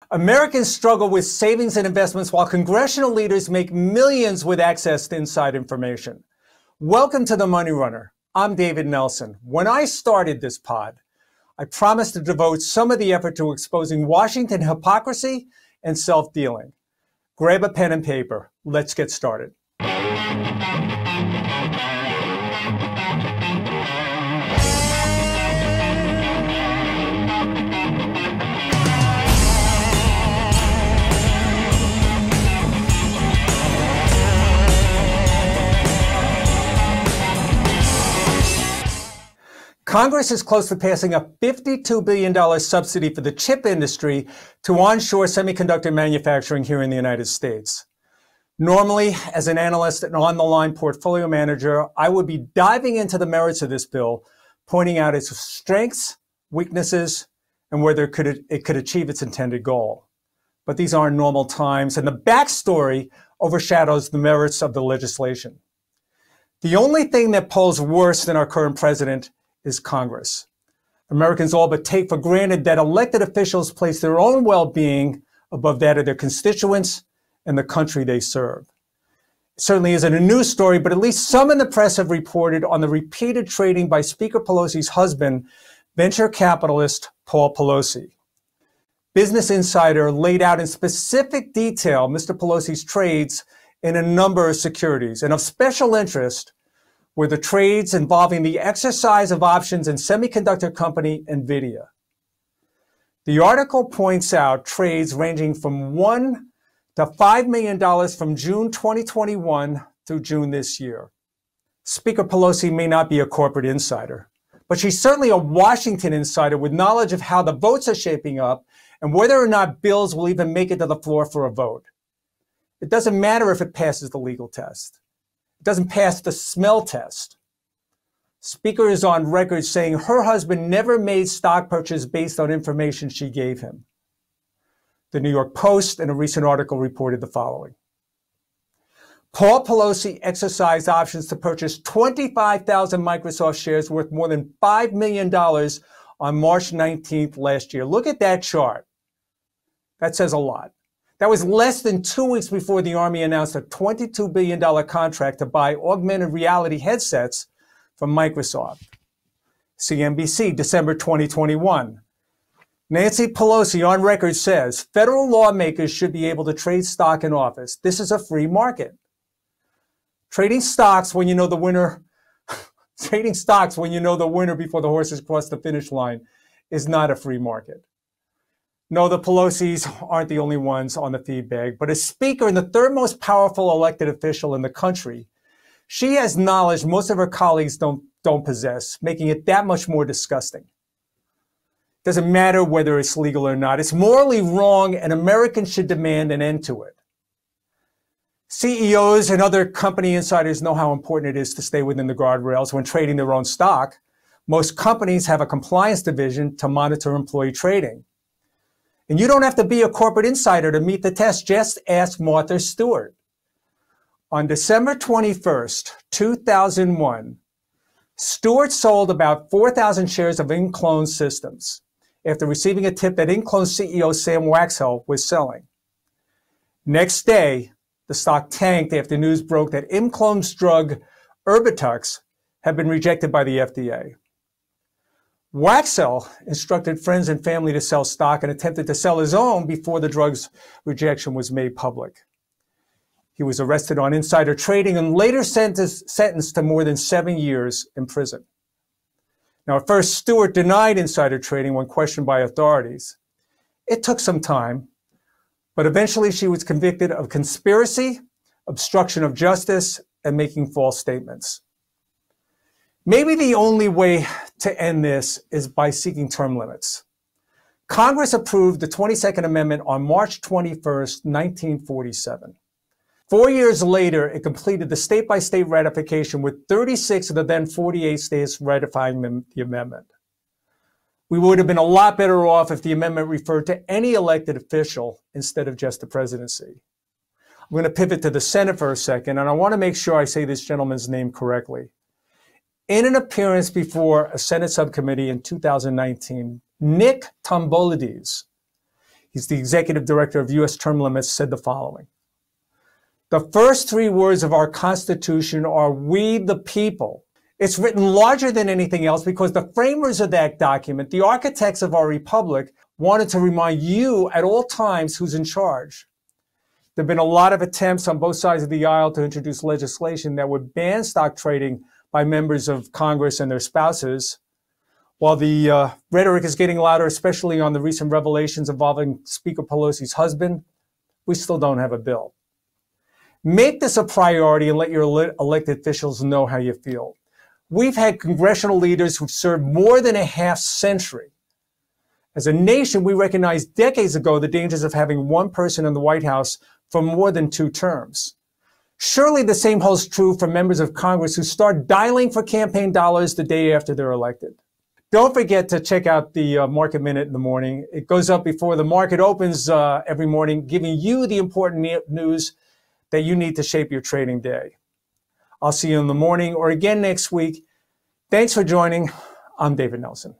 Americans struggle with savings and investments while congressional leaders make millions with access to inside information. Welcome to The Money Runner. I'm David Nelson. When I started this pod, I promised to devote some of the effort to exposing Washington hypocrisy and self-dealing. Grab a pen and paper. Let's get started. Congress is close to passing a $52 billion subsidy for the chip industry to onshore semiconductor manufacturing here in the United States. Normally, as an analyst and on-the-line portfolio manager, I would be diving into the merits of this bill, pointing out its strengths, weaknesses, and whether it could achieve its intended goal. But these aren't normal times, and the backstory overshadows the merits of the legislation. The only thing that polls worse than our current president is Congress. Americans all but take for granted that elected officials place their own well-being above that of their constituents and the country they serve. It certainly isn't a news story, but at least some in the press have reported on the repeated trading by Speaker Pelosi's husband, venture capitalist Paul Pelosi. Business Insider laid out in specific detail Mr. Pelosi's trades in a number of securities, and of special interest were the trades involving the exercise of options in semiconductor company NVIDIA. The article points out trades ranging from $1 to $5 million from June 2021 through June this year. Speaker Pelosi may not be a corporate insider, but she's certainly a Washington insider with knowledge of how the votes are shaping up and whether or not bills will even make it to the floor for a vote. It doesn't matter if it passes the legal test. It doesn't pass the smell test. Speaker is on record saying her husband never made stock purchase based on information she gave him. The New York Post, in a recent article, reported the following. Paul Pelosi exercised options to purchase 25,000 Microsoft shares worth more than $5 million on March 19th last year. Look at that chart. That says a lot. That was less than 2 weeks before the Army announced a $22 billion contract to buy augmented reality headsets from Microsoft. CNBC, December 2021. Nancy Pelosi on record says, federal lawmakers should be able to trade stock in office. This is a free market. Trading stocks when you know the winner, trading stocks when you know the winner before the horses cross the finish line is not a free market. No, the Pelosis aren't the only ones on the feed bag, but as Speaker and the third most powerful elected official in the country, she has knowledge most of her colleagues don't possess, making it that much more disgusting. Doesn't matter whether it's legal or not. It's morally wrong, and Americans should demand an end to it. CEOs and other company insiders know how important it is to stay within the guardrails when trading their own stock. Most companies have a compliance division to monitor employee trading. And you don't have to be a corporate insider to meet the test. Just ask Martha Stewart. On December 21st, 2001, Stewart sold about 4,000 shares of Inclone Systems after receiving a tip that Inclone CEO Sam Waxell was selling. Next day, the stock tanked after news broke that Inclone's drug Erbitux had been rejected by the FDA. Waxell instructed friends and family to sell stock and attempted to sell his own before the drug's rejection was made public. He was arrested on insider trading and later sentenced to more than 7 years in prison. Now, at first, Stewart denied insider trading when questioned by authorities. It took some time, but eventually she was convicted of conspiracy, obstruction of justice, and making false statements. Maybe the only way to end this is by seeking term limits. Congress approved the 22nd Amendment on March 21st, 1947. 4 years later, it completed the state-by-state ratification with 36 of the then 48 states ratifying the amendment. We would have been a lot better off if the amendment referred to any elected official instead of just the presidency. I'm going to pivot to the Senate for a second, and I want to make sure I say this gentleman's name correctly. In an appearance before a Senate subcommittee in 2019, Nick Tomboulides, he's the executive director of U.S. Term Limits, said the following. The first three words of our Constitution are "we the people." It's written larger than anything else because the framers of that document, the architects of our republic, wanted to remind you at all times who's in charge. There have been a lot of attempts on both sides of the aisle to introduce legislation that would ban stock trading by members of Congress and their spouses. While the rhetoric is getting louder, especially on the recent revelations involving Speaker Pelosi's husband, we still don't have a bill. Make this a priority and let your elected officials know how you feel. We've had congressional leaders who've served more than a half century. As a nation, we recognized decades ago the dangers of having one person in the White House for more than 2 terms. Surely the same holds true for members of Congress who start dialing for campaign dollars the day after they're elected. Don't forget to check out the Market Minute in the morning. It goes up before the market opens every morning, giving you the important news that you need to shape your trading day. I'll see you in the morning or again next week. Thanks for joining. I'm David Nelson.